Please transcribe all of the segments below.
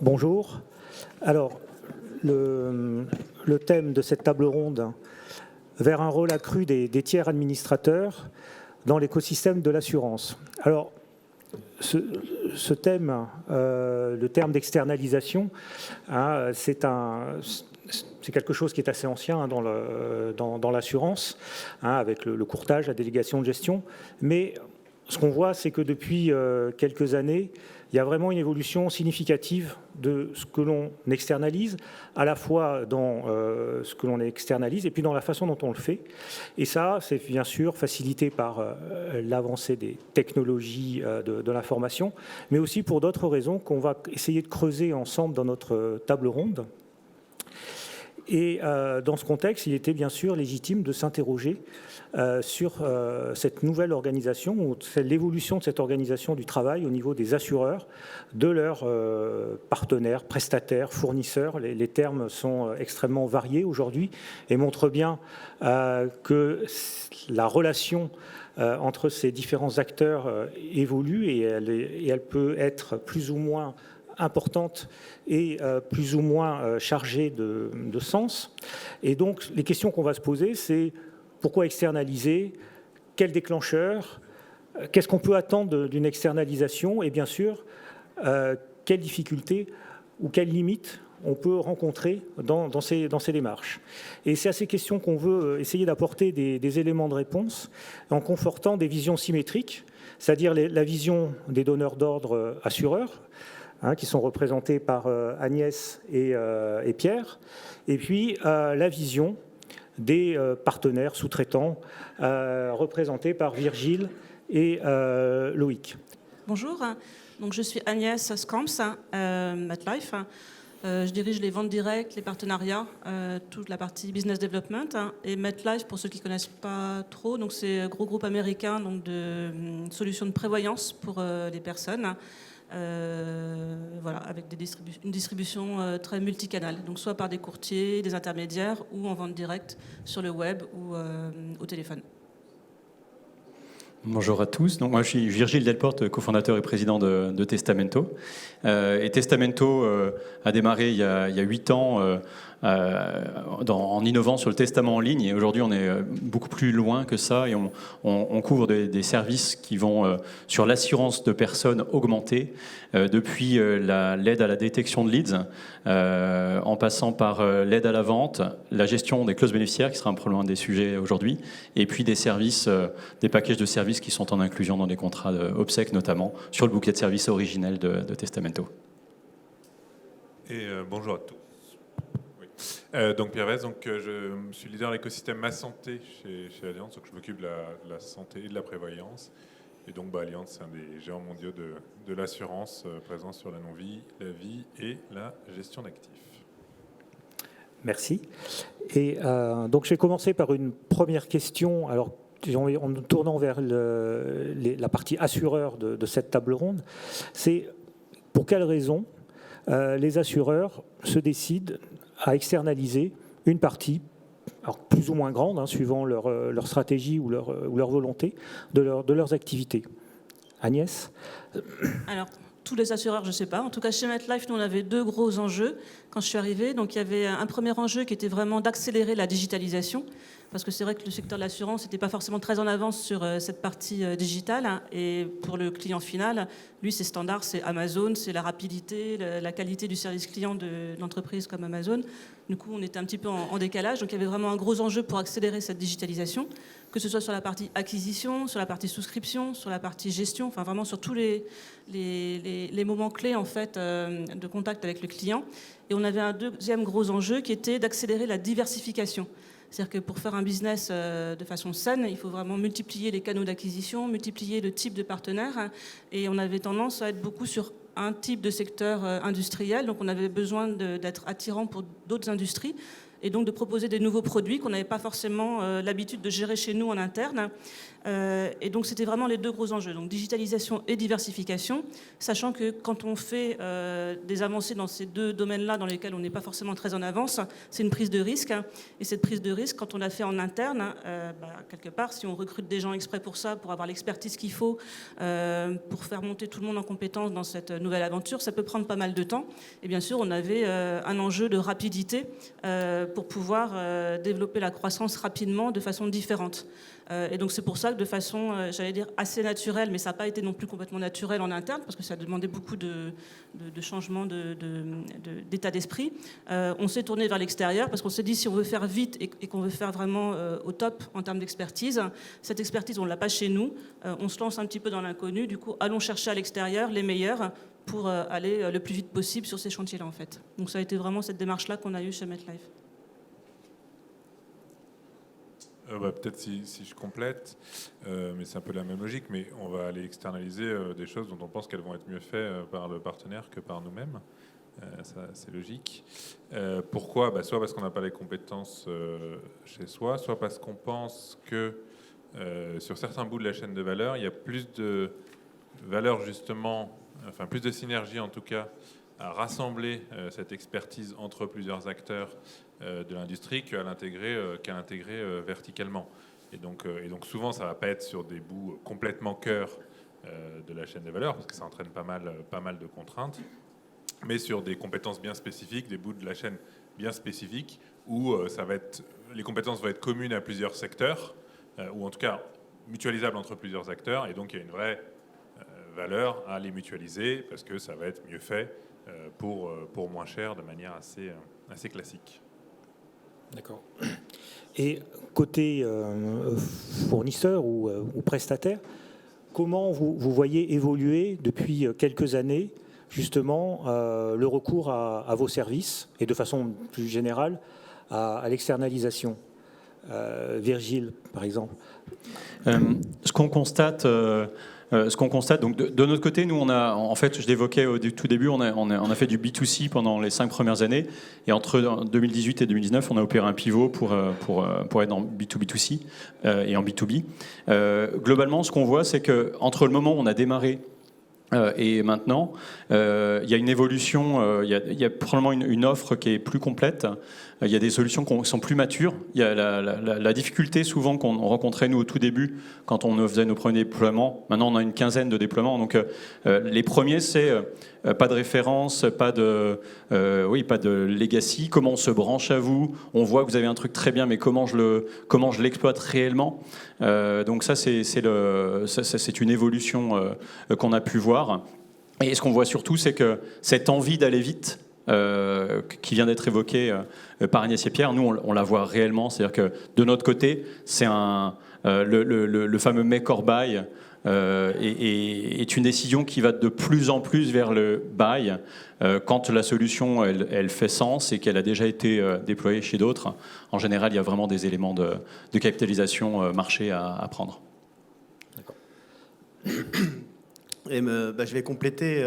Bonjour. Alors, le thème de cette table ronde, vers un rôle accru des tiers administrateurs dans l'écosystème de l'assurance. Alors, ce thème, le terme d'externalisation, hein, c'est quelque chose qui est assez ancien hein, dans l'assurance, hein, avec le courtage, la délégation de gestion. Mais ce qu'on voit, c'est que depuis quelques années, il y a vraiment une évolution significative de ce que l'on externalise, à la fois dans ce que l'on externalise et puis dans la façon dont on le fait. Et ça, c'est bien sûr facilité par l'avancée des technologies de l'information, mais aussi pour d'autres raisons qu'on va essayer de creuser ensemble dans notre table ronde. Et dans ce contexte, il était bien sûr légitime de s'interroger sur cette nouvelle organisation, ou l'évolution de cette organisation du travail au niveau des assureurs, de leurs partenaires, prestataires, fournisseurs. Les termes sont extrêmement variés aujourd'hui et montrent bien que la relation entre ces différents acteurs évolue et elle peut être plus ou moins importante et plus ou moins chargée de sens. Et donc, les questions qu'on va se poser, c'est pourquoi externaliser? Quel déclencheur? Qu'est-ce qu'on peut attendre d'une externalisation? Et bien sûr, quelles difficultés ou quelles limites on peut rencontrer dans ces démarches. Et c'est à ces questions qu'on veut essayer d'apporter des éléments de réponse en confortant des visions symétriques, c'est-à-dire la vision des donneurs d'ordre assureurs, hein, qui sont représentés par Agnès et Pierre, et puis la vision des partenaires sous-traitants représentés par Virgile et Loïc. Bonjour, donc je suis Agnès Scamps, MetLife. Je dirige les ventes directes, les partenariats, toute la partie business development. Et MetLife, pour ceux qui ne connaissent pas trop, donc c'est un gros groupe américain donc de solutions de prévoyance pour les personnes. Voilà, avec une distribution très multicanale, donc soit par des courtiers, des intermédiaires ou en vente directe sur le web ou au téléphone. Bonjour à tous. Donc moi, je suis Virgile Delporte, cofondateur et président de Testamento. Et Testamento a démarré il y a 8 ans en innovant sur le testament en ligne. Et aujourd'hui, on est beaucoup plus loin que ça et on couvre des services qui vont sur l'assurance de personnes augmentée, depuis l'aide à la détection de leads, en passant par l'aide à la vente, la gestion des clauses bénéficiaires, qui sera probablement un des sujets aujourd'hui, et puis des services, des packages de services qui sont en inclusion dans des contrats d'obsèques, notamment sur le bouquet de services originel de Testamento. Et bonjour à tous. Donc Pierre Vez, je suis leader de l'écosystème Ma Santé chez Allianz, donc je m'occupe de la santé et de la prévoyance. Et donc Allianz, c'est un des géants mondiaux de l'assurance, présent sur la non-vie, la vie et la gestion d'actifs. Merci. Et donc je vais commencer par une première question. Alors, en nous tournant vers la partie assureur de cette table ronde, c'est pour quelles raisons les assureurs se décident à externaliser une partie, alors plus ou moins grande, hein, suivant leur stratégie ou leur volonté, de leurs activités. Agnès? Alors, tous les assureurs, je ne sais pas. En tout cas, chez MetLife, nous, on avait 2 gros enjeux quand je suis arrivée. Donc, il y avait un premier enjeu qui était vraiment d'accélérer la digitalisation. Parce que c'est vrai que le secteur de l'assurance n'était pas forcément très en avance sur cette partie digitale. Et pour le client final, lui, ses standards, c'est Amazon, c'est la rapidité, la qualité du service client de l'entreprise comme Amazon. Du coup, on était un petit peu en décalage. Donc, il y avait vraiment un gros enjeu pour accélérer cette digitalisation, que ce soit sur la partie acquisition, sur la partie souscription, sur la partie gestion, enfin vraiment sur tous les moments clés en fait, de contact avec le client. Et on avait un deuxième gros enjeu qui était d'accélérer la diversification. C'est-à-dire que pour faire un business de façon saine, il faut vraiment multiplier les canaux d'acquisition, multiplier le type de partenaires. Et on avait tendance à être beaucoup sur un type de secteur industriel. Donc on avait besoin d'être attirant pour d'autres industries et donc de proposer des nouveaux produits qu'on n'avait pas forcément l'habitude de gérer chez nous en interne. Et donc c'était vraiment les deux gros enjeux, donc digitalisation et diversification, sachant que quand on fait des avancées dans ces deux domaines-là dans lesquels on n'est pas forcément très en avance, c'est une prise de risque. Et cette prise de risque, quand on la fait en interne, quelque part, si on recrute des gens exprès pour ça, pour avoir l'expertise qu'il faut, pour faire monter tout le monde en compétence dans cette nouvelle aventure, ça peut prendre pas mal de temps. Et bien sûr, on avait un enjeu de rapidité pour pouvoir développer la croissance rapidement de façon différente. Et donc c'est pour ça que de façon, j'allais dire, assez naturelle, mais ça n'a pas été non plus complètement naturel en interne, parce que ça a demandé beaucoup de changements d'état d'esprit. On s'est tourné vers l'extérieur, parce qu'on s'est dit, si on veut faire vite et qu'on veut faire vraiment au top en termes d'expertise, cette expertise, on ne l'a pas chez nous. On se lance un petit peu dans l'inconnu, du coup, allons chercher à l'extérieur les meilleurs pour aller le plus vite possible sur ces chantiers-là, en fait. Donc ça a été vraiment cette démarche-là qu'on a eue chez MetLife. Peut-être si je complète, mais c'est un peu la même logique, mais on va aller externaliser des choses dont on pense qu'elles vont être mieux faites par le partenaire que par nous-mêmes. Ça, c'est logique. Pourquoi ? Soit parce qu'on n'a pas les compétences chez soi, soit parce qu'on pense que sur certains bouts de la chaîne de valeur, il y a plus de valeur justement, enfin plus de synergie en tout cas, à rassembler cette expertise entre plusieurs acteurs de l'industrie qu'à l'intégrer verticalement. Et donc souvent, ça ne va pas être sur des bouts complètement cœur de la chaîne des valeurs, parce que ça entraîne pas mal de contraintes, mais sur des compétences bien spécifiques, des bouts de la chaîne bien spécifiques, où les compétences vont être communes à plusieurs secteurs, ou en tout cas mutualisables entre plusieurs acteurs, et donc il y a une vraie valeur à les mutualiser, parce que ça va être mieux fait pour moins cher, de manière assez classique. D'accord. Et côté fournisseur ou prestataire, comment vous voyez évoluer depuis quelques années justement le recours à vos services et de façon plus générale à l'externalisation ? Virgile, par exemple. Ce qu'on constate, donc de notre côté, nous, en fait, je l'évoquais au tout début, on a fait du B2C pendant les 5 premières années, et entre 2018 et 2019, on a opéré un pivot pour être en B2B2C et en B2B. Globalement, ce qu'on voit, c'est qu'entre le moment où on a démarré et maintenant, il y a une évolution, il y a probablement une offre qui est plus complète, il y a des solutions qui sont plus matures. Il y a la difficulté souvent qu'on rencontrait nous au tout début quand on faisait nos premiers déploiements. Maintenant, on a une quinzaine de déploiements. Donc, les premiers, c'est pas de référence, pas de legacy. Comment on se branche à vous ? On voit que vous avez un truc très bien, mais comment je l'exploite réellement ? Donc ça, c'est une évolution qu'on a pu voir. Et ce qu'on voit surtout, c'est que cette envie d'aller vite, qui vient d'être évoquée par Agnès et Pierre, nous, on la voit réellement. C'est-à-dire que de notre côté, c'est le fameux make or buy est une décision qui va de plus en plus vers le buy quand la solution elle fait sens et qu'elle a déjà été déployée chez d'autres. En général, il y a vraiment des éléments de capitalisation marché à prendre. D'accord. Et je vais compléter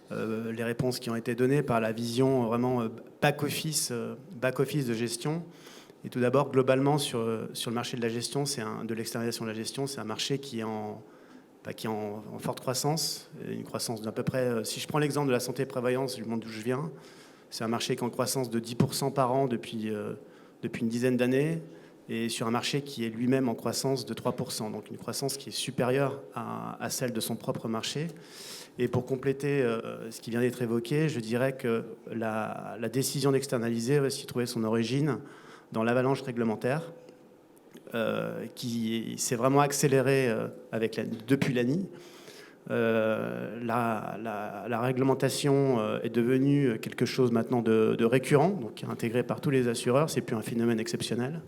les réponses qui ont été données par la vision vraiment back-office de gestion. Et tout d'abord, globalement, sur le marché de la gestion, de l'externalisation de la gestion, c'est un marché qui est en forte croissance, une croissance d'à peu près, si je prends l'exemple de la santé et prévoyance du monde d'où je viens, c'est un marché qui est en croissance de 10% par an depuis une dizaine d'années, et sur un marché qui est lui-même en croissance de 3%, donc une croissance qui est supérieure à celle de son propre marché. Et pour compléter ce qui vient d'être évoqué, je dirais que la décision d'externaliser va aussi trouver son origine dans l'avalanche réglementaire qui s'est vraiment accélérée depuis l'ANI. La réglementation est devenue quelque chose maintenant de récurrent, donc intégré par tous les assureurs, c'est plus un phénomène exceptionnel.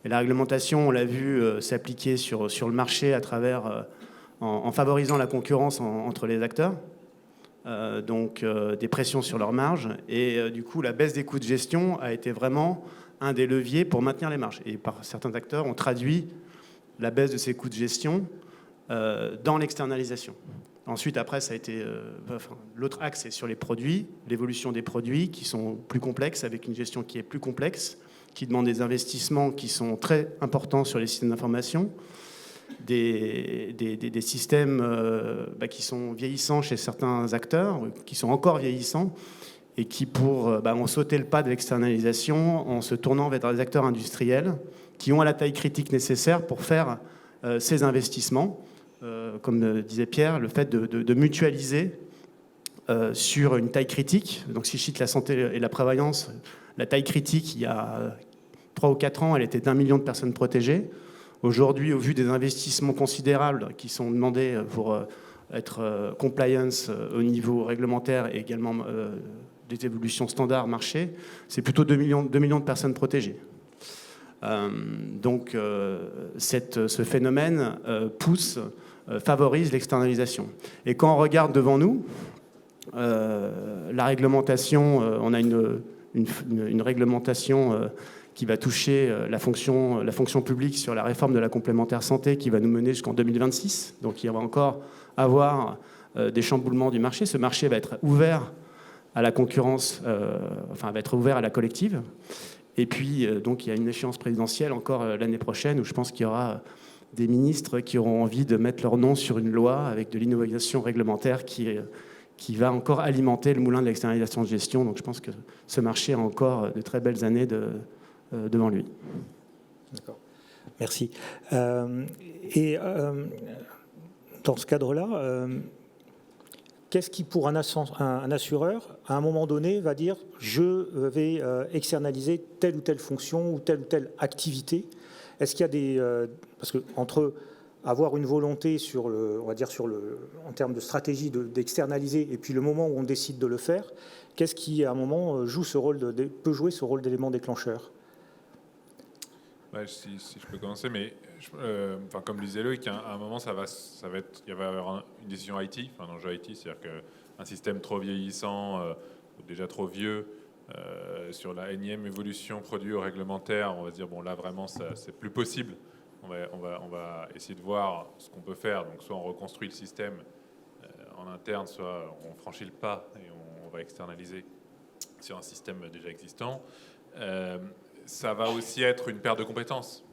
Et la réglementation, on l'a vu s'appliquer sur le marché à travers, en favorisant la concurrence entre les acteurs, donc des pressions sur leurs marges, et du coup la baisse des coûts de gestion a été vraiment un des leviers pour maintenir les marges. Et par certains acteurs, on traduit la baisse de ces coûts de gestion dans l'externalisation. Ensuite, après, ça a été l'autre axe, c'est sur les produits, l'évolution des produits qui sont plus complexes, avec une gestion qui est plus complexe, qui demande des investissements qui sont très importants sur les systèmes d'information. des systèmes qui sont vieillissants chez certains acteurs, qui sont encore vieillissants, et qui ont sauté le pas de l'externalisation en se tournant vers des acteurs industriels qui ont la taille critique nécessaire pour faire ces investissements. Comme disait Pierre, le fait de mutualiser sur une taille critique. Donc si je cite la santé et la prévoyance, la taille critique, il y a 3 ou 4 ans, elle était d'1 million de personnes protégées. Aujourd'hui, au vu des investissements considérables qui sont demandés pour être compliance au niveau réglementaire et également des évolutions standards marché, c'est plutôt 2 millions de personnes protégées. Donc ce phénomène favorise l'externalisation. Et quand on regarde devant nous, la réglementation, on a une réglementation qui va toucher la fonction publique sur la réforme de la complémentaire santé qui va nous mener jusqu'en 2026. Donc il va encore avoir des chamboulements du marché. Ce marché va être ouvert à la concurrence, va être ouvert à la collective. Et puis, donc, il y a une échéance présidentielle encore l'année prochaine où je pense qu'il y aura des ministres qui auront envie de mettre leur nom sur une loi avec de l'innovation réglementaire qui va encore alimenter le moulin de l'externalisation de gestion. Donc je pense que ce marché a encore de très belles années devant lui. D'accord. Merci. Et dans ce cadre-là, qu'est-ce qui, pour un assureur, à un moment donné, va dire « je vais externaliser telle ou telle fonction ou telle activité » Est-ce qu'il y a des... parce que entre avoir une volonté en termes de stratégie d'externaliser et puis le moment où on décide de le faire, qu'est-ce qui, à un moment, peut jouer ce rôle d'élément déclencheur? Ouais, si je peux commencer, mais comme le disait Loïc, à un moment, il va y avoir une décision IT, un enjeu IT, c'est-à-dire qu'un système trop vieillissant, ou déjà trop vieux, sur la énième évolution produit au réglementaire, on va se dire, bon là vraiment, c'est plus possible. On va essayer de voir ce qu'on peut faire. Donc soit on reconstruit le système en interne, soit on franchit le pas et on va externaliser sur un système déjà existant. Ça va aussi être une perte de compétences.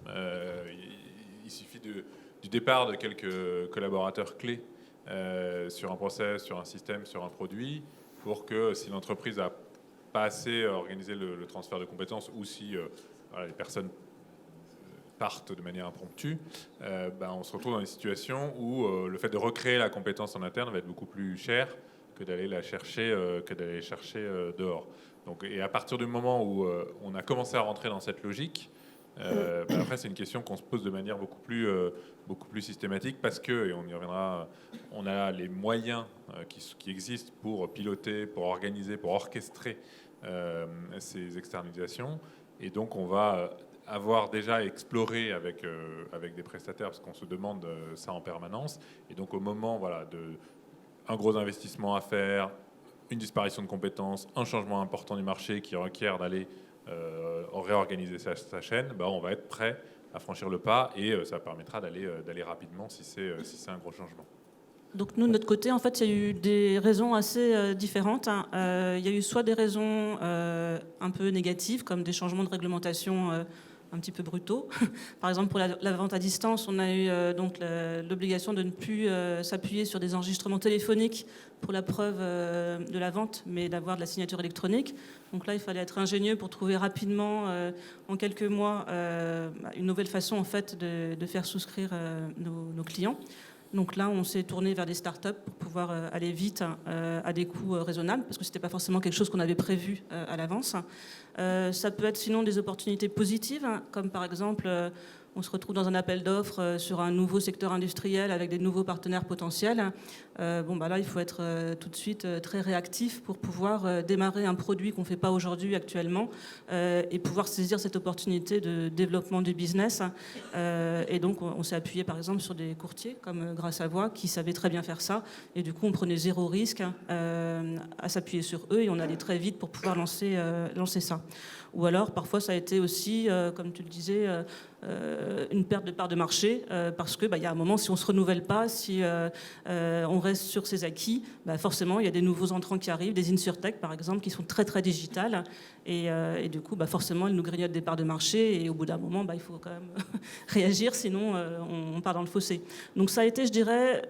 Il suffit du départ de quelques collaborateurs clés sur un process, sur un système, sur un produit, pour que si l'entreprise n'a pas assez organisé le transfert de compétences ou si les personnes partent de manière impromptue, on se retrouve dans une situation où le fait de recréer la compétence en interne va être beaucoup plus cher que d'aller la chercher, dehors. Donc, et à partir du moment où on a commencé à rentrer dans cette logique, après c'est une question qu'on se pose de manière beaucoup plus systématique parce que, et on y reviendra, on a les moyens qui existent pour piloter, pour organiser, pour orchestrer ces externalisations. Et donc on va avoir déjà exploré avec des prestataires, parce qu'on se demande ça en permanence. Et donc au moment un gros investissement à faire, une disparition de compétences, un changement important du marché qui requiert d'aller réorganiser sa chaîne, on va être prêt à franchir le pas et ça permettra d'aller rapidement si c'est un gros changement. Donc nous, de notre côté, en fait, il y a eu des raisons assez différentes. Il y a eu soit des raisons un peu négatives, comme des changements de réglementation un petit peu brutaux. Par exemple, pour la vente à distance, on a eu donc l'obligation de ne plus s'appuyer sur des enregistrements téléphoniques pour la preuve de la vente, mais d'avoir de la signature électronique. Donc là, il fallait être ingénieux pour trouver rapidement, en quelques mois, une nouvelle façon en fait de faire souscrire nos clients. Donc là, on s'est tourné vers des startups pour pouvoir aller vite à des coûts raisonnables, parce que ce n'était pas forcément quelque chose qu'on avait prévu à l'avance. Ça peut être sinon des opportunités positives, comme par exemple, on se retrouve dans un appel d'offres sur un nouveau secteur industriel avec des nouveaux partenaires potentiels. Là, il faut être tout de suite très réactif pour pouvoir démarrer un produit qu'on ne fait pas aujourd'hui actuellement et pouvoir saisir cette opportunité de développement du business. Et donc, on s'est appuyé par exemple sur des courtiers comme Grâce à Voix qui savaient très bien faire ça. Et du coup, on prenait zéro risque à s'appuyer sur eux et on allait très vite pour pouvoir lancer ça. Ou alors, parfois, ça a été aussi, comme tu le disais, une perte de part de marché, parce que il y a un moment, si on ne se renouvelle pas, si on reste sur ses acquis, forcément, il y a des nouveaux entrants qui arrivent, des insurtech par exemple, qui sont très très digitales, et du coup, forcément, ils nous grignotent des parts de marché, et au bout d'un moment, il faut quand même réagir, sinon on part dans le fossé. Donc ça a été, je dirais,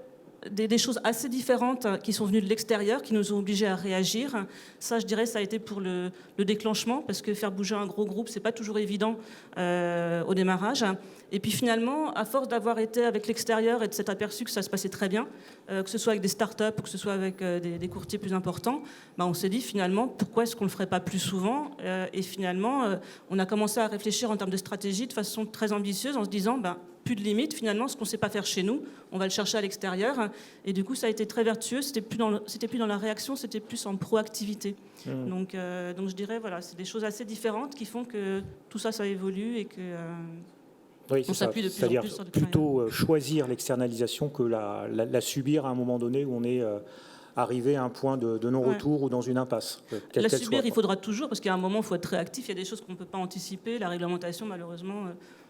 des choses assez différentes qui sont venues de l'extérieur, qui nous ont obligés à réagir. Ça, je dirais, ça a été pour le déclenchement, parce que faire bouger un gros groupe, c'est pas toujours évident au démarrage. Et puis finalement, à force d'avoir été avec l'extérieur et de s'être aperçu que ça se passait très bien, que ce soit avec des startups ou que ce soit avec des courtiers plus importants, on s'est dit finalement, pourquoi est-ce qu'on le ferait pas plus souvent ? Et finalement, on a commencé à réfléchir en termes de stratégie de façon très ambitieuse, en se disant, plus de limites, finalement, ce qu'on ne sait pas faire chez nous, on va le chercher à l'extérieur. Et du coup, ça a été très vertueux. C'était plus dans la réaction, c'était plus en proactivité. Donc, je dirais, voilà, c'est des choses assez différentes qui font que tout ça, ça évolue et que on s'appuie de plus en plus sur l'extérieur. C'est-à-dire plutôt choisir l'externalisation que la subir à un moment donné où on est arrivé à un point de non-retour ou dans une impasse. La subir, il faudra toujours, parce qu'à un moment, il faut être réactif. Il y a des choses qu'on ne peut pas anticiper. La réglementation, malheureusement,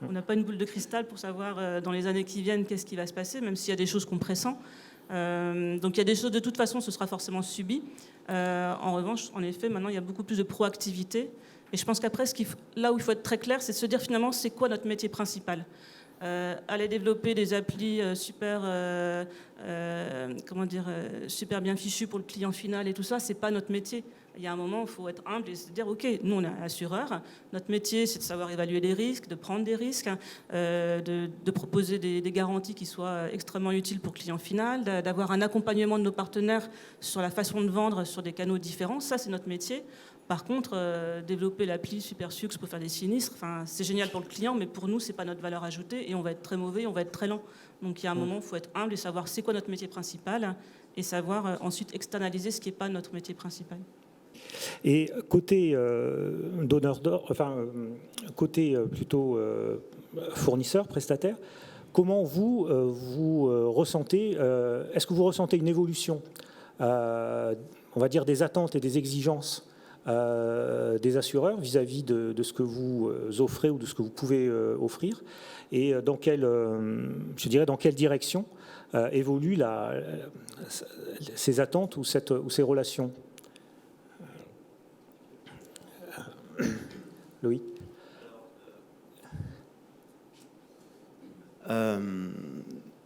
on n'a pas une boule de cristal pour savoir dans les années qui viennent qu'est-ce qui va se passer, même s'il y a des choses qu'on pressent. Donc il y a des choses, de toute façon, ce sera forcément subi. En revanche, en effet, maintenant, il y a beaucoup plus de proactivité. Et je pense qu'après, là où il faut être très clair, c'est de se dire finalement, c'est quoi notre métier principal ? Aller développer des applis super bien fichues pour le client final et tout ça, c'est pas notre métier. Il y a un moment, il faut être humble et se dire, ok, nous on est assureur, notre métier c'est de savoir évaluer les risques, de prendre des risques, de proposer des garanties qui soient extrêmement utiles pour le client final, d'avoir un accompagnement de nos partenaires sur la façon de vendre sur des canaux différents, ça c'est notre métier. Par contre, développer l'appli SuperSux pour faire des sinistres, c'est génial pour le client, mais pour nous, c'est pas notre valeur ajoutée et on va être très mauvais, on va être très lent. Donc il y a un moment, il faut être humble et savoir c'est quoi notre métier principal et savoir ensuite externaliser ce qui n'est pas notre métier principal. Et côté donneur d'ordre, côté plutôt fournisseur, prestataire, comment vous ressentez, est-ce que vous ressentez une évolution, on va dire, des attentes et des exigences des assureurs vis-à-vis de ce que vous offrez ou de ce que vous pouvez offrir, et dans quelle direction évoluent ces attentes ou ces relations? Loïc.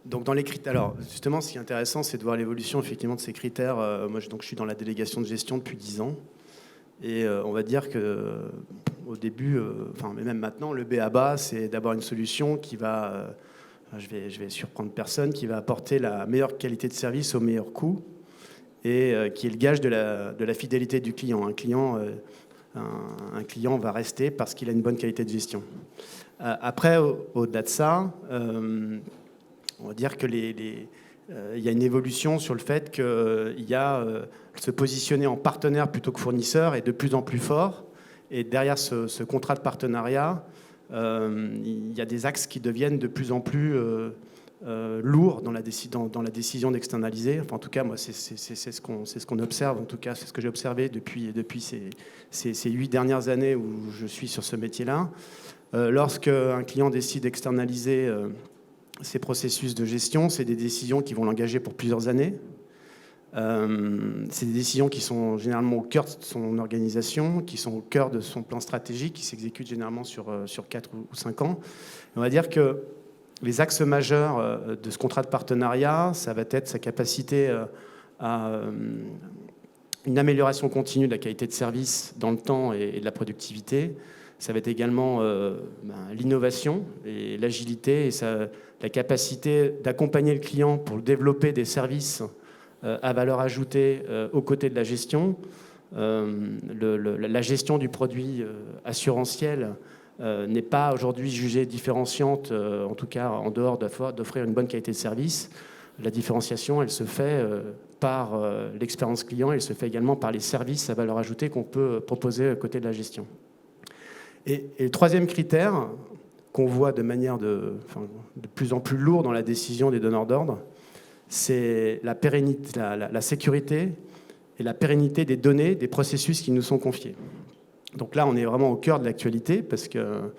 Donc dans les critères, alors justement, ce qui est intéressant, c'est de voir l'évolution effectivement de ces critères. Moi, je suis dans la délégation de gestion depuis 10 ans. Et on va dire qu'au début, mais même maintenant, le b.a.-ba, c'est d'avoir une solution qui va, je vais surprendre personne, qui va apporter la meilleure qualité de service au meilleur coût et qui est le gage de la fidélité du client. Un client va rester parce qu'il a une bonne qualité de gestion. Après, au-delà de ça, on va dire que il y a une évolution sur le fait qu'il y a se positionner en partenaire plutôt que fournisseur est de plus en plus fort. Et derrière ce contrat de partenariat, il y a des axes qui deviennent de plus en plus lourds dans la décision d'externaliser. Enfin, en tout cas, moi, c'est ce qu'on observe. En tout cas, c'est ce que j'ai observé depuis ces 8 dernières années où je suis sur ce métier-là. Lorsqu'un client décide d'externaliser ces processus de gestion, c'est des décisions qui vont l'engager pour plusieurs années. C'est des décisions qui sont généralement au cœur de son organisation, qui sont au cœur de son plan stratégique, qui s'exécutent généralement sur 4 ou 5 ans. On va dire que les axes majeurs de ce contrat de partenariat, ça va être sa capacité à une amélioration continue de la qualité de service dans le temps et de la productivité. Ça va être également l'innovation et l'agilité et la capacité d'accompagner le client pour développer des services à valeur ajoutée aux côtés de la gestion. La gestion du produit assurantiel n'est pas aujourd'hui jugée différenciante, en tout cas en dehors d'offrir une bonne qualité de service. La différenciation, elle se fait par l'expérience client, elle se fait également par les services à valeur ajoutée qu'on peut proposer à côté de la gestion. Et le troisième critère qu'on voit de manière de plus en plus lourd dans la décision des donneurs d'ordre, c'est la pérennité, la sécurité et la pérennité des données, des processus qui nous sont confiés. Donc là, on est vraiment au cœur de l'actualité parce que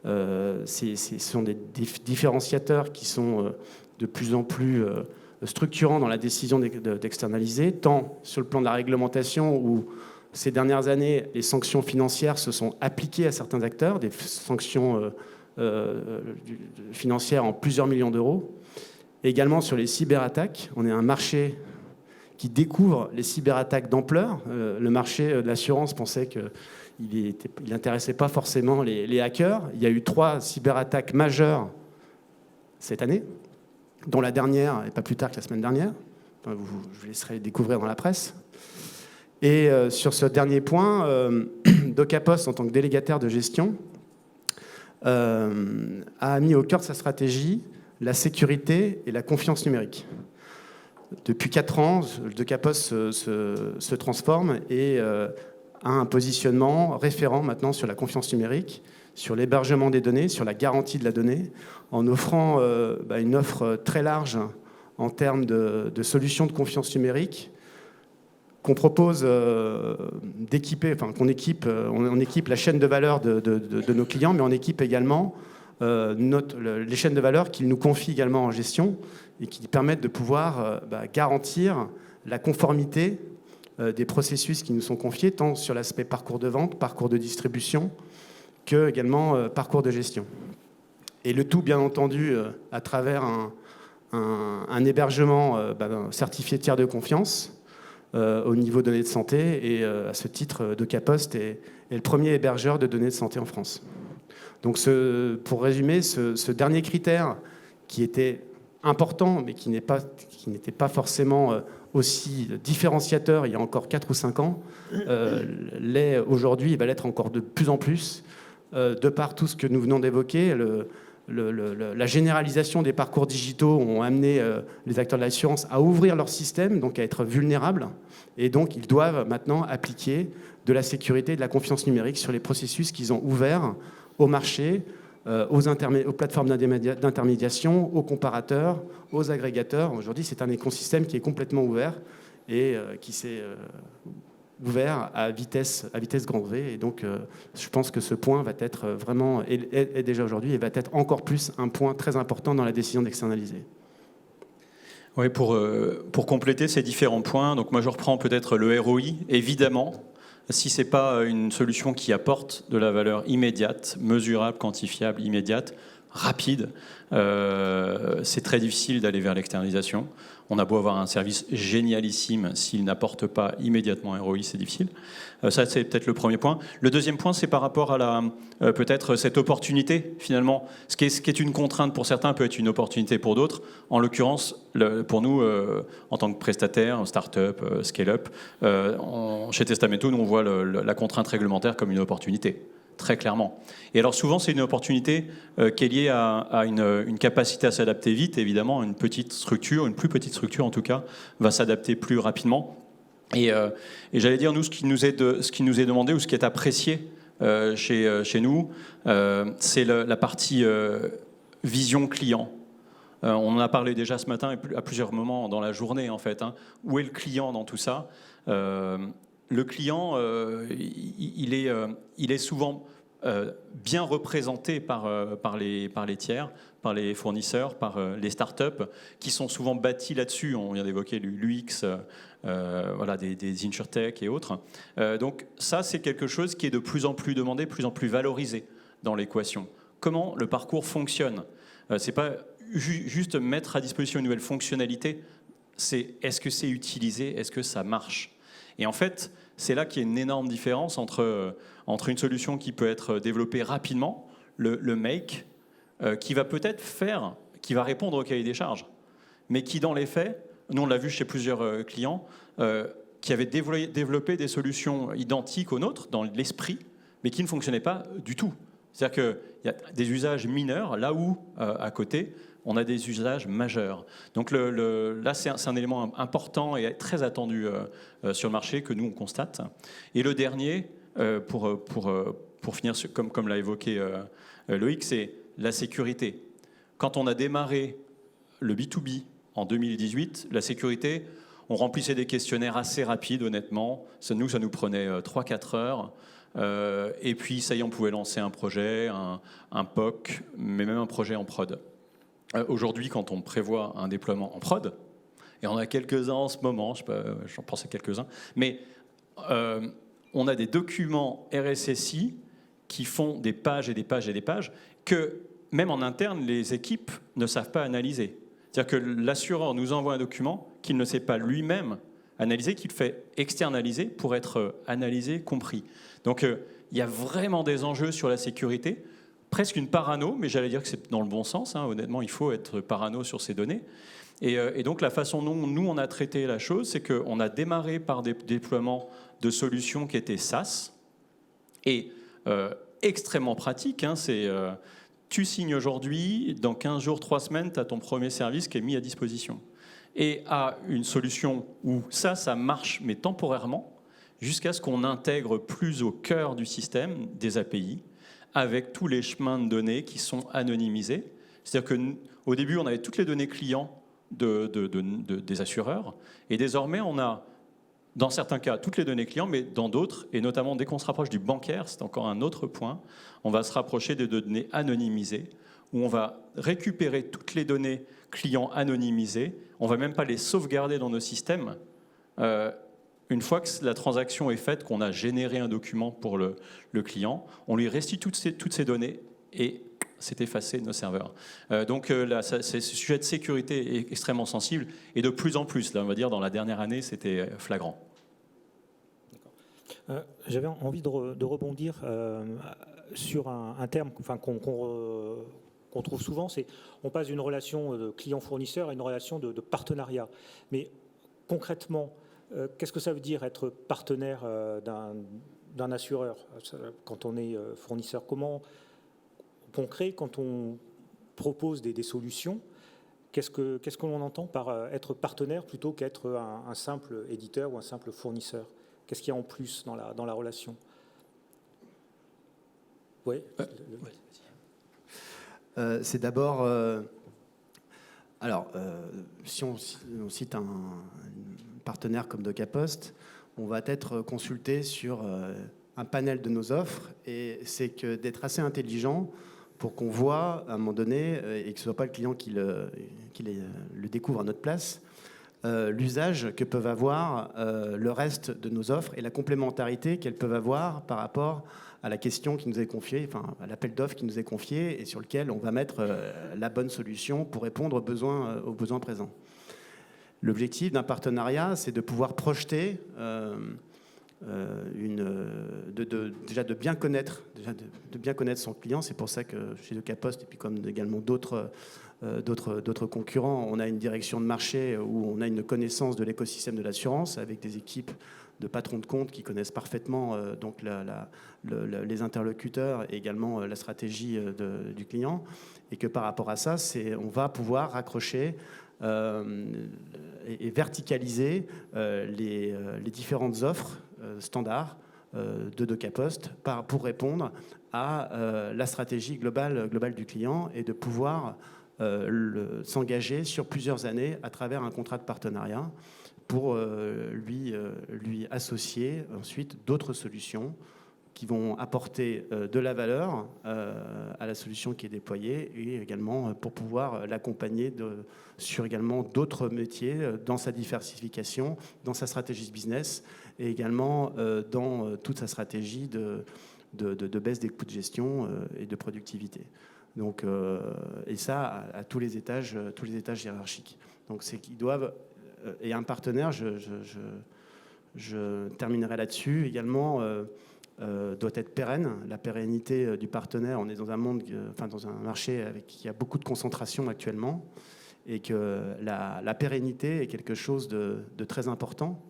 ce sont des différenciateurs qui sont de plus en plus structurants dans la décision d'externaliser, tant sur le plan de la réglementation où ces dernières années, les sanctions financières se sont appliquées à certains acteurs, des sanctions financières en plusieurs millions d'euros. Également sur les cyberattaques, on est un marché qui découvre les cyberattaques d'ampleur. Le marché de l'assurance pensait qu'il n'intéressait pas forcément les hackers. Il y a eu 3 cyberattaques majeures cette année, dont la dernière, et pas plus tard que la semaine dernière. Je vous laisserai découvrir dans la presse. Et sur ce dernier point, DocaPost, en tant que délégataire de gestion, a mis au cœur de sa stratégie la sécurité et la confiance numérique. Depuis 4 ans, DocaPost se transforme et a un positionnement référent maintenant sur la confiance numérique, sur l'hébergement des données, sur la garantie de la donnée, en offrant une offre très large en termes de solutions de confiance numérique qu'on propose d'équiper, enfin on équipe la chaîne de valeur de nos clients, mais on équipe également les chaînes de valeur qu'ils nous confient également en gestion et qui permettent de pouvoir garantir la conformité des processus qui nous sont confiés, tant sur l'aspect parcours de vente, parcours de distribution, que également parcours de gestion. Et le tout, bien entendu, à travers un hébergement certifié tiers de confiance au niveau données de santé. Et à ce titre, DocaPost est le premier hébergeur de données de santé en France. Donc, pour résumer, ce dernier critère qui était important, mais qui n'était pas forcément aussi différenciateur il y a encore 4 ou 5 ans, l'est aujourd'hui et va l'être encore de plus en plus, de par tout ce que nous venons d'évoquer. La généralisation des parcours digitaux ont amené les acteurs de l'assurance à ouvrir leur système, donc à être vulnérables, et donc ils doivent maintenant appliquer de la sécurité et de la confiance numérique sur les processus qu'ils ont ouverts au marché, aux plateformes d'intermédiation, aux comparateurs, aux agrégateurs. Aujourd'hui, c'est un écosystème qui est complètement ouvert et qui s'est ouvert à vitesse grand V. Et donc, je pense que ce point va être vraiment, est déjà aujourd'hui, et va être encore plus un point très important dans la décision d'externaliser. Oui, pour compléter ces différents points, donc moi je reprends peut-être le ROI, évidemment. Si ce n'est pas une solution qui apporte de la valeur immédiate, mesurable, quantifiable, immédiate, rapide, c'est très difficile d'aller vers l'externalisation. On a beau avoir un service génialissime, s'il n'apporte pas immédiatement un ROI, c'est difficile. Ça, c'est peut-être le premier point. Le deuxième point, c'est par rapport à peut-être cette opportunité, finalement. Ce qui est une contrainte pour certains peut être une opportunité pour d'autres. En l'occurrence, pour nous, en tant que prestataire, start-up, scale-up, chez Testamento, nous, on voit la contrainte réglementaire comme une opportunité. Très clairement. Et alors souvent, c'est une opportunité qui est liée à une capacité à s'adapter vite. Évidemment, une petite structure, une plus petite structure en tout cas, va s'adapter plus rapidement. Et j'allais dire, nous, ce qui nous est demandé ou ce qui est apprécié chez nous, c'est la partie vision client. On en a parlé déjà ce matin et à plusieurs moments dans la journée, en fait. Où est le client dans tout ça ? Le client, il est souvent bien représenté par les tiers, par les fournisseurs, par les startups, qui sont souvent bâtis là-dessus. On vient d'évoquer l'UX, des InsurTech et autres. Donc ça, c'est quelque chose qui est de plus en plus demandé, de plus en plus valorisé dans l'équation. Comment le parcours fonctionne ? C'est pas juste mettre à disposition une nouvelle fonctionnalité, c'est est-ce que c'est utilisé, est-ce que ça marche ? Et en fait, c'est là qu'il y a une énorme différence entre une solution qui peut être développée rapidement, le make, qui va peut-être qui va répondre au cahier des charges, mais qui, dans les faits, nous on l'a vu chez plusieurs clients, qui avaient développé des solutions identiques aux nôtres, dans l'esprit, mais qui ne fonctionnaient pas du tout. C'est-à-dire qu'il y a des usages mineurs, là où, à côté, on a des usages majeurs. Donc là, c'est un élément important et très attendu sur le marché que nous, on constate. Et le dernier, pour finir, comme l'a évoqué Loïc, c'est la sécurité. Quand on a démarré le B2B en 2018, la sécurité, on remplissait des questionnaires assez rapides, honnêtement. Ça nous prenait 3-4 heures. Et puis, ça y est, on pouvait lancer un projet, un POC, mais même un projet en prod. Aujourd'hui, quand on prévoit un déploiement en prod, et on a quelques-uns en ce moment, j'en pense à quelques-uns, mais on a des documents RSSI qui font des pages et des pages et des pages que, même en interne, les équipes ne savent pas analyser. C'est-à-dire que l'assureur nous envoie un document qu'il ne sait pas lui-même analyser, qu'il fait externaliser pour être analysé, compris. Donc il y a vraiment des enjeux sur la sécurité, presque une parano, mais j'allais dire que c'est dans le bon sens. Honnêtement, il faut être parano sur ces données. Et donc la façon dont nous, on a traité la chose, c'est qu'on a démarré par des déploiements de solutions qui étaient SaaS, et extrêmement pratiques. Tu signes aujourd'hui, dans 15 jours, 3 semaines, tu as ton premier service qui est mis à disposition. Et à une solution où ça marche, mais temporairement, jusqu'à ce qu'on intègre plus au cœur du système des API, avec tous les chemins de données qui sont anonymisés. C'est-à-dire qu'au début, on avait toutes les données clients des assureurs, et désormais, on a, dans certains cas, toutes les données clients, mais dans d'autres, et notamment dès qu'on se rapproche du bancaire, c'est encore un autre point, on va se rapprocher des données anonymisées, où on va récupérer toutes les données clients anonymisées, on ne va même pas les sauvegarder dans nos systèmes. Une fois que la transaction est faite, qu'on a généré un document pour le client, on lui restitue toutes ces données et c'est effacé de nos serveurs. Donc là, ce sujet de sécurité est extrêmement sensible et de plus en plus, là, on va dire, dans la dernière année, c'était flagrant. J'avais envie de rebondir sur un terme qu'on trouve souvent, c'est on passe d'une relation de client-fournisseur à une relation de partenariat. Mais concrètement, qu'est-ce que ça veut dire être partenaire d'un assureur quand on est fournisseur? Comment concret, quand on propose des solutions, qu'est-ce que l'on entend par être partenaire plutôt qu'être un simple éditeur ou un simple fournisseur? Qu'est-ce qu'il y a en plus dans la relation? Oui. C'est d'abord... si on cite un partenaire comme DocaPost, on va être consulté sur un panel de nos offres, et c'est que d'être assez intelligent pour qu'on voit à un moment donné, et que ce ne soit pas le client qui le découvre à notre place, l'usage que peuvent avoir le reste de nos offres et la complémentarité qu'elles peuvent avoir par rapport à la question qui nous est confiée, enfin à l'appel d'offres qui nous est confié et sur lequel on va mettre la bonne solution pour répondre aux besoins présents. L'objectif d'un partenariat, c'est de pouvoir projeter, déjà de bien connaître son client. C'est pour ça que chez DocaPost, et puis comme également d'autres concurrents, on a une direction de marché où on a une connaissance de l'écosystème de l'assurance avec des équipes de patrons de compte qui connaissent parfaitement donc les interlocuteurs et également la stratégie du client, et que par rapport à ça, on va pouvoir raccrocher et verticaliser les différentes offres standards de DocaPost pour répondre à la stratégie globale du client et de pouvoir s'engager sur plusieurs années à travers un contrat de partenariat pour lui associer ensuite d'autres solutions qui vont apporter de la valeur à la solution qui est déployée, et également pour pouvoir l'accompagner sur également d'autres métiers dans sa diversification, dans sa stratégie de business, et également dans toute sa stratégie de baisse des coûts de gestion et de productivité. Donc, et ça à tous les étages hiérarchiques. Donc c'est qu'ils doivent, et un partenaire, je terminerai là-dessus également, doit être pérenne. La pérennité du partenaire, on est dans un monde, dans un marché qui a beaucoup de concentration actuellement, et que la pérennité est quelque chose de très important,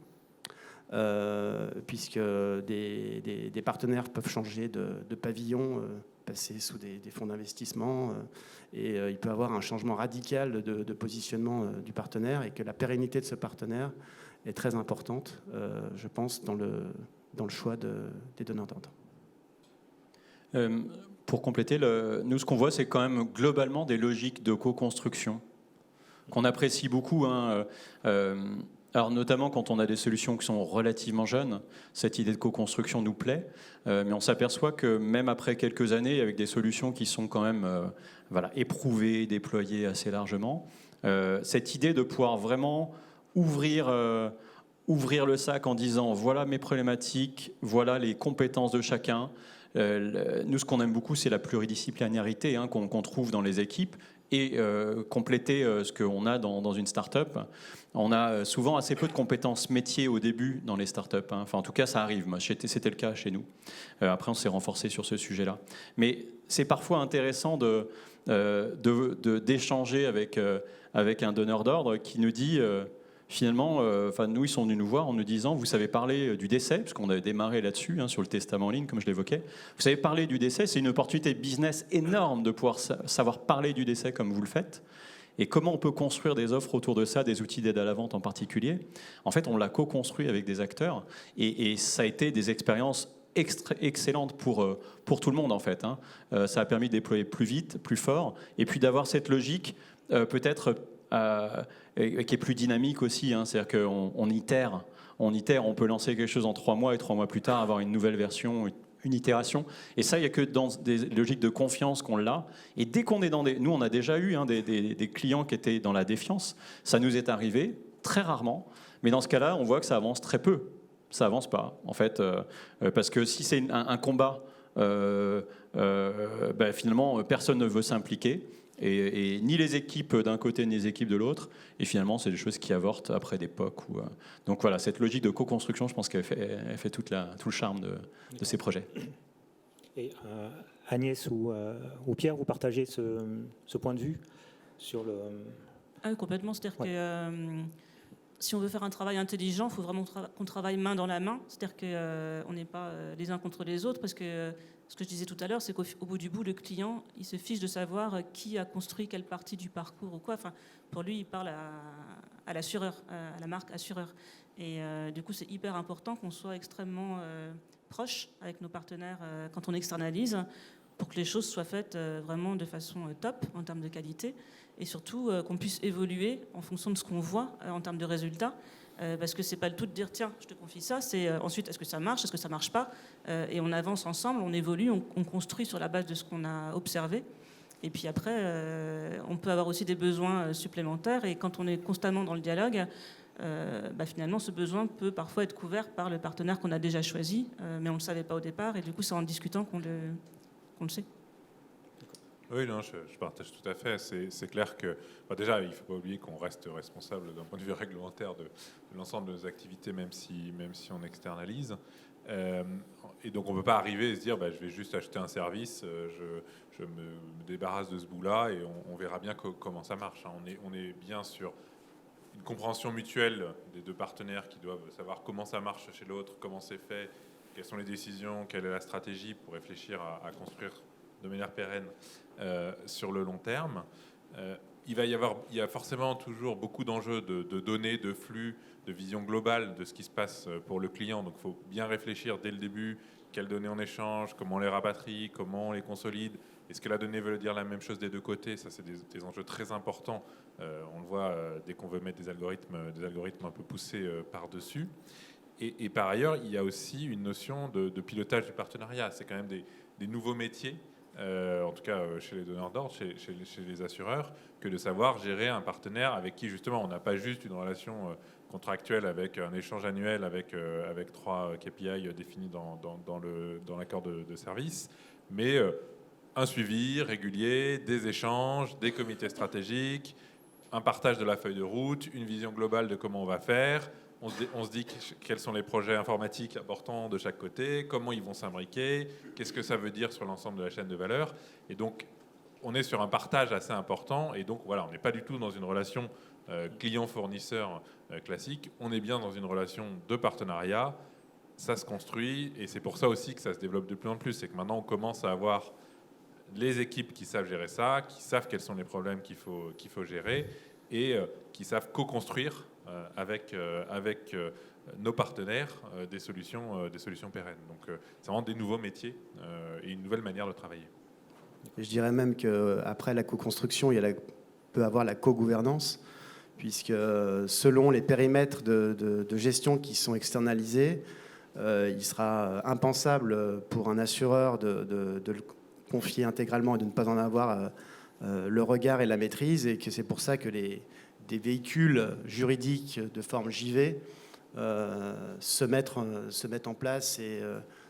puisque des partenaires peuvent changer de pavillon, passer sous des fonds d'investissement, et il peut y avoir un changement radical de positionnement du partenaire, et que la pérennité de ce partenaire est très importante, je pense, dans le choix des donneurs d'ordre. Pour compléter, nous, ce qu'on voit, c'est quand même globalement des logiques de co-construction qu'on apprécie beaucoup. Alors notamment quand on a des solutions qui sont relativement jeunes, cette idée de co-construction nous plaît, mais on s'aperçoit que même après quelques années, avec des solutions qui sont quand même éprouvées, déployées assez largement, cette idée de pouvoir vraiment ouvrir le sac en disant voilà mes problématiques, voilà les compétences de chacun. Nous, ce qu'on aime beaucoup, c'est la pluridisciplinarité qu'on trouve dans les équipes et compléter ce qu'on a dans une start-up. On a souvent assez peu de compétences métiers au début dans les start-up. Enfin, en tout cas, ça arrive. C'était le cas chez nous. Après, on s'est renforcé sur ce sujet-là. Mais c'est parfois intéressant d'échanger avec un donneur d'ordre qui nous dit... Finalement, nous, ils sont venus nous voir en nous disant, vous savez parler du décès, parce qu'on avait démarré là-dessus, sur le testament en ligne, comme je l'évoquais. Vous savez parler du décès, c'est une opportunité business énorme de pouvoir savoir parler du décès comme vous le faites. Et comment on peut construire des offres autour de ça, des outils d'aide à la vente en particulier. En fait, on l'a co-construit avec des acteurs, et ça a été des expériences excellente pour tout le monde en fait. Ça a permis de déployer plus vite, plus fort, et puis d'avoir cette logique peut-être qui est plus dynamique aussi. C'est-à-dire qu'on itère, on peut lancer quelque chose en 3 mois et 3 mois plus tard avoir une nouvelle version, une itération. Et ça, il n'y a que dans des logiques de confiance qu'on l'a. Et dès qu'on est dans des... Nous, on a déjà eu des clients qui étaient dans la défiance. Ça nous est arrivé très rarement. Mais dans ce cas-là, on voit que ça avance très peu. Ça avance pas, en fait, parce que si c'est un combat, finalement, personne ne veut s'impliquer, et ni les équipes d'un côté ni les équipes de l'autre, et finalement, c'est des choses qui avortent après des POC. Donc voilà, cette logique de co-construction, je pense qu'elle fait tout le charme de ces projets. Et Agnès ou Pierre, vous partagez ce point de vue sur le... Ah, complètement, c'est-à-dire que... si on veut faire un travail intelligent, il faut vraiment qu'on travaille main dans la main. C'est-à-dire qu'on n'est pas les uns contre les autres, parce que ce que je disais tout à l'heure, c'est qu'au bout du bout, le client, il se fiche de savoir qui a construit quelle partie du parcours ou quoi. Enfin, pour lui, il parle à l'assureur, à la marque assureur. Et du coup, c'est hyper important qu'on soit extrêmement proche avec nos partenaires quand on externalise, pour que les choses soient faites vraiment de façon top en termes de qualité, et surtout qu'on puisse évoluer en fonction de ce qu'on voit en termes de résultats, parce que c'est pas le tout de dire tiens, je te confie ça, c'est ensuite est-ce que ça marche, est-ce que ça marche pas, et on avance ensemble, on évolue, on construit sur la base de ce qu'on a observé, et puis après on peut avoir aussi des besoins supplémentaires, et quand on est constamment dans le dialogue, finalement ce besoin peut parfois être couvert par le partenaire qu'on a déjà choisi, mais on ne le savait pas au départ, et du coup c'est en discutant qu'on le sait. Oui, non, je partage tout à fait. C'est clair que, déjà, il ne faut pas oublier qu'on reste responsable d'un point de vue réglementaire de l'ensemble de nos activités, même si on externalise. Et donc, on ne peut pas arriver et se dire, je vais juste acheter un service, je me débarrasse de ce bout-là et on verra bien comment ça marche. On est bien sur une compréhension mutuelle des deux partenaires qui doivent savoir comment ça marche chez l'autre, comment c'est fait, quelles sont les décisions, quelle est la stratégie pour réfléchir à construire de manière pérenne sur le long terme. Il y a forcément toujours beaucoup d'enjeux de données, de flux, de vision globale de ce qui se passe pour le client. Donc il faut bien réfléchir dès le début quelles données on échange, comment on les rapatrie, comment on les consolide. Est-ce que la donnée veut dire la même chose des deux côtés? Ça, c'est des enjeux très importants. On le voit dès qu'on veut mettre des algorithmes un peu poussés par-dessus. Et par ailleurs, il y a aussi une notion de pilotage du partenariat. C'est quand même des nouveaux métiers, en tout cas chez les donneurs d'ordre, chez les assureurs, que de savoir gérer un partenaire avec qui justement on n'a pas juste une relation contractuelle avec un échange annuel avec 3 KPI définis dans l'accord de service, mais un suivi régulier, des échanges, des comités stratégiques, un partage de la feuille de route, une vision globale de comment on va faire. On se dit quels sont les projets informatiques importants de chaque côté, comment ils vont s'imbriquer, qu'est-ce que ça veut dire sur l'ensemble de la chaîne de valeur. Et donc, on est sur un partage assez important. Et donc, voilà, on n'est pas du tout dans une relation client-fournisseur classique. On est bien dans une relation de partenariat. Ça se construit. Et c'est pour ça aussi que ça se développe de plus en plus. C'est que maintenant, on commence à avoir les équipes qui savent gérer ça, qui savent quels sont les problèmes qu'il faut gérer et qui savent co-construire avec nos partenaires des solutions pérennes. Donc c'est vraiment des nouveaux métiers et une nouvelle manière de travailler. Je dirais même qu'après la co-construction, peut avoir la co-gouvernance, puisque selon les périmètres de gestion qui sont externalisés, il sera impensable pour un assureur de le confier intégralement et de ne pas en avoir le regard et la maîtrise, et que c'est pour ça que des véhicules juridiques de forme JV se mettent en place et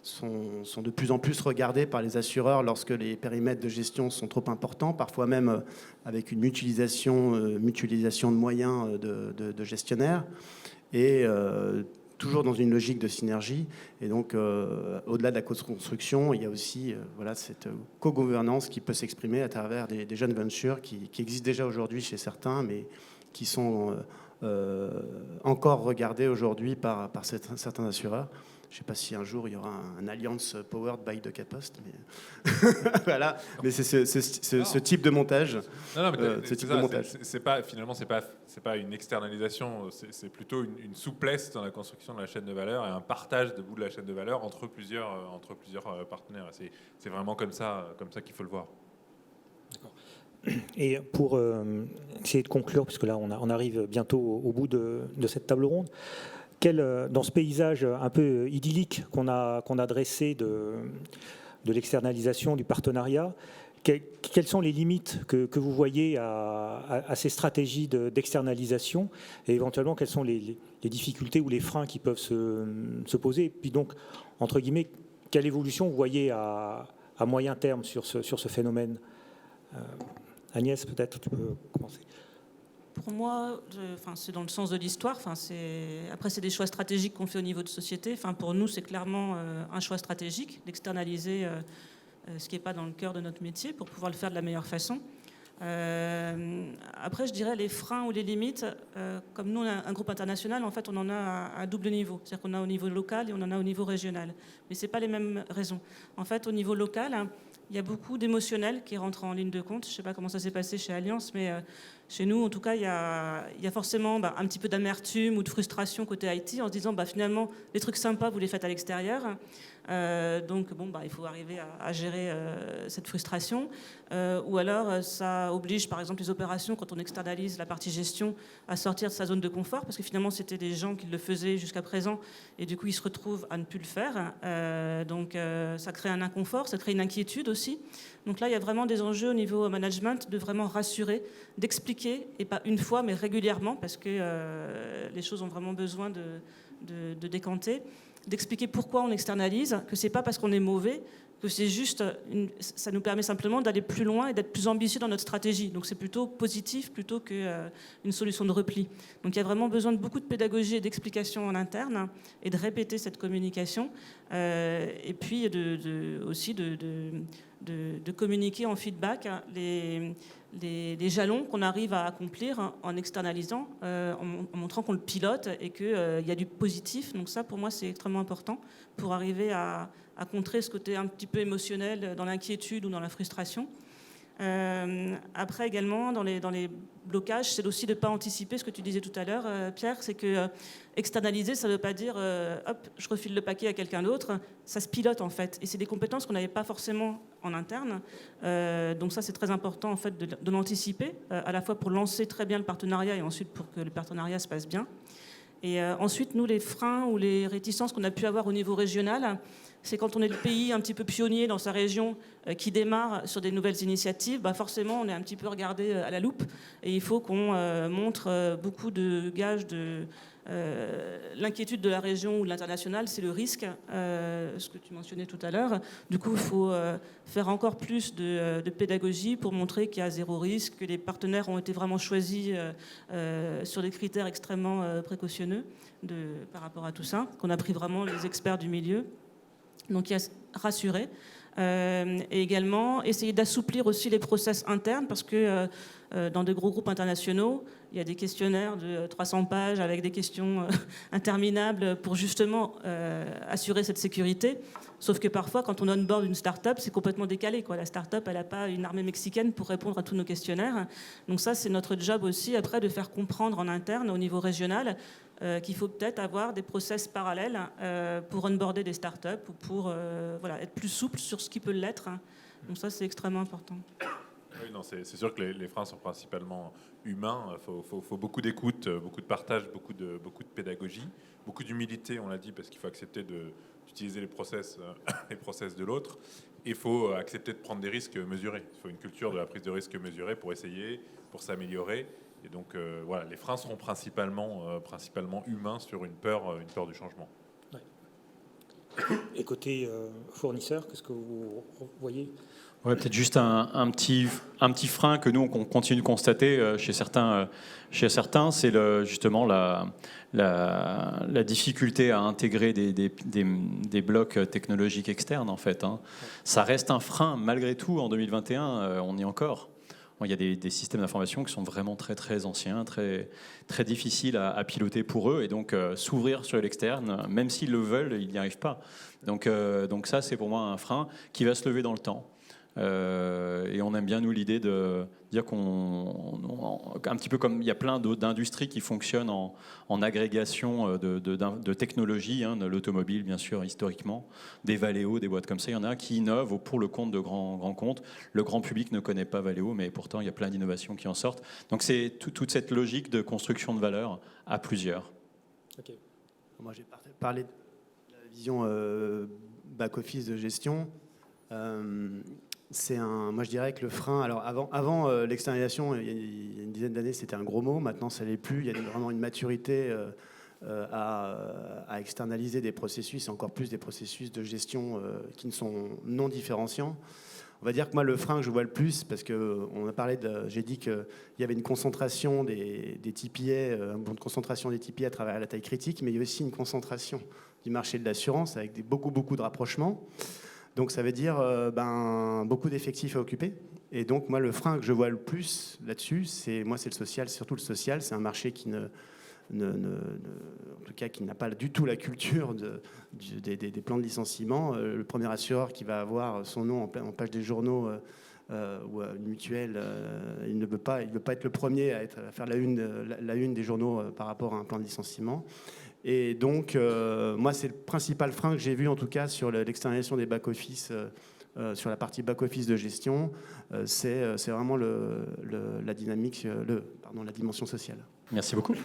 sont de plus en plus regardés par les assureurs lorsque les périmètres de gestion sont trop importants, parfois même avec une mutualisation de moyens de gestionnaires, et toujours dans une logique de synergie. Et donc, au-delà de la co-construction, il y a aussi cette co-gouvernance qui peut s'exprimer à travers des jeunes ventures qui existent déjà aujourd'hui chez certains, mais qui sont encore regardés aujourd'hui par certains assureurs. Je ne sais pas si un jour il y aura un alliance powered by DocaPost, mais voilà. Mais c'est ce type de montage. Non, mais c'est pas finalement c'est pas une externalisation, c'est plutôt une souplesse dans la construction de la chaîne de valeur et un partage de bout de la chaîne de valeur entre plusieurs partenaires. C'est vraiment comme ça qu'il faut le voir. D'accord. Et pour essayer de conclure, puisque là on arrive bientôt au bout de cette table ronde, dans ce paysage un peu idyllique qu'on a dressé de l'externalisation, du partenariat, quelles sont les limites que vous voyez à ces stratégies d'externalisation, et éventuellement quelles sont les difficultés ou les freins qui peuvent se poser, et puis donc, entre guillemets, quelle évolution vous voyez à moyen terme sur ce phénomène? Agnès, peut-être tu peux commencer. Pour moi, c'est dans le sens de l'histoire. Après, c'est des choix stratégiques qu'on fait au niveau de société. Pour nous, c'est clairement un choix stratégique d'externaliser ce qui n'est pas dans le cœur de notre métier pour pouvoir le faire de la meilleure façon. Après, je dirais les freins ou les limites. Comme nous, on a un groupe international, en fait, on en a à double niveau. C'est-à-dire qu'on a au niveau local et on en a au niveau régional. Mais ce n'est pas les mêmes raisons. En fait, au niveau local, il y a beaucoup d'émotionnel qui rentrent en ligne de compte. Je ne sais pas comment ça s'est passé chez Allianz, mais chez nous, en tout cas, il y a forcément un petit peu d'amertume ou de frustration côté IT en se disant finalement, les trucs sympas, vous les faites à l'extérieur. Donc, il faut arriver à gérer cette frustration. Ou alors, ça oblige, par exemple, les opérations, quand on externalise la partie gestion, à sortir de sa zone de confort, parce que finalement, c'était des gens qui le faisaient jusqu'à présent, et du coup, ils se retrouvent à ne plus le faire. Donc, ça crée un inconfort, ça crée une inquiétude aussi. Donc là, il y a vraiment des enjeux au niveau management de vraiment rassurer, d'expliquer, et pas une fois, mais régulièrement, parce que les choses ont vraiment besoin de décanter, d'expliquer pourquoi on externalise, que c'est pas parce qu'on est mauvais, que c'est juste, ça nous permet simplement d'aller plus loin et d'être plus ambitieux dans notre stratégie. Donc c'est plutôt positif plutôt qu'une solution de repli. Donc il y a vraiment besoin de beaucoup de pédagogie et d'explication en interne et de répéter cette communication. Et puis aussi de communiquer en feedback les jalons qu'on arrive à accomplir en externalisant, en montrant qu'on le pilote et qu'il y a du positif. Donc ça, pour moi, c'est extrêmement important pour arriver à contrer ce côté un petit peu émotionnel dans l'inquiétude ou dans la frustration. Après également, dans les blocages, c'est aussi de ne pas anticiper ce que tu disais tout à l'heure, Pierre, c'est que externaliser, ça ne veut pas dire hop, je refile le paquet à quelqu'un d'autre, ça se pilote en fait. Et c'est des compétences qu'on n'avait pas forcément en interne. Donc ça, c'est très important en fait de l'anticiper, à la fois pour lancer très bien le partenariat et ensuite pour que le partenariat se passe bien. Et ensuite, nous, les freins ou les réticences qu'on a pu avoir au niveau régional, c'est quand on est le pays un petit peu pionnier dans sa région qui démarre sur des nouvelles initiatives, forcément, on est un petit peu regardé à la loupe et il faut qu'on montre beaucoup de gages de l'inquiétude de la région ou de l'international, c'est le risque, ce que tu mentionnais tout à l'heure. Du coup, il faut faire encore plus de pédagogie pour montrer qu'il y a zéro risque, que les partenaires ont été vraiment choisis sur des critères extrêmement précautionneux par rapport à tout ça, qu'on a pris vraiment les experts du milieu. Donc il y a rassurer et également essayer d'assouplir aussi les process internes parce que dans de gros groupes internationaux, il y a des questionnaires de 300 pages avec des questions interminables pour justement assurer cette sécurité. Sauf que parfois, quand on onboard une start-up, c'est complètement décalé, quoi. La start-up, elle n'a pas une armée mexicaine pour répondre à tous nos questionnaires. Donc ça, c'est notre job aussi, après, de faire comprendre en interne, au niveau régional, qu'il faut peut-être avoir des process parallèles pour onboarder des start-up ou pour être plus souple sur ce qui peut l'être. Donc ça, c'est extrêmement important. Oui, non, c'est sûr que les freins sont principalement humains. Il faut beaucoup d'écoute, beaucoup de partage, beaucoup de pédagogie, beaucoup d'humilité, on l'a dit, parce qu'il faut accepter d'utiliser les process de l'autre. Et il faut accepter de prendre des risques mesurés. Il faut une culture de la prise de risque mesurée pour essayer, pour s'améliorer. Et donc, voilà, les freins seront principalement humains sur une peur du changement. Et côté fournisseur, qu'est-ce que vous voyez ? Ouais, peut-être juste un petit frein que nous on continue de constater chez certains, c'est justement la difficulté à intégrer des blocs technologiques externes en fait. Hein. Ça reste un frein malgré tout en 2021, on y est encore. Bon, il y a des systèmes d'information qui sont vraiment très très anciens, très très difficiles à piloter pour eux, et donc s'ouvrir sur l'externe, même s'ils le veulent, ils n'y arrivent pas. Donc ça c'est pour moi un frein qui va se lever dans le temps. Et on aime bien, nous, l'idée de dire un petit peu comme il y a plein d'industries qui fonctionnent en agrégation de technologies, hein, de l'automobile, bien sûr, historiquement, des Valeo, des boîtes comme ça. Il y en a qui innovent pour le compte de grands comptes. Le grand public ne connaît pas Valeo, mais pourtant, il y a plein d'innovations qui en sortent. Donc, c'est toute cette logique de construction de valeur à plusieurs. Okay. Moi, j'ai parlé de la vision back-office de gestion. Moi je dirais que le frein, alors avant l'externalisation, il y a une dizaine d'années, c'était un gros mot. Maintenant, ça l'est plus. Il y a vraiment une maturité à externaliser des processus, et encore plus des processus de gestion qui ne sont non différenciants. On va dire que moi, le frein que je vois le plus, parce que j'ai dit qu'il y avait une concentration des TPA, une concentration des TPA à travers la taille critique, mais il y a aussi une concentration du marché de l'assurance avec beaucoup de rapprochements. Donc ça veut dire beaucoup d'effectifs à occuper. Et donc moi, le frein que je vois le plus là-dessus, c'est le social, surtout le social. C'est un marché qui en tout cas, qui n'a pas du tout la culture des plans de licenciement. Le premier assureur qui va avoir son nom en page des journaux ou une mutuelle, il ne veut pas être le premier à faire la une des journaux par rapport à un plan de licenciement. Et donc, moi, c'est le principal frein que j'ai vu, en tout cas, sur l'externalisation des back-office, sur la partie back-office de gestion. C'est vraiment la dynamique, la dimension sociale. Merci beaucoup.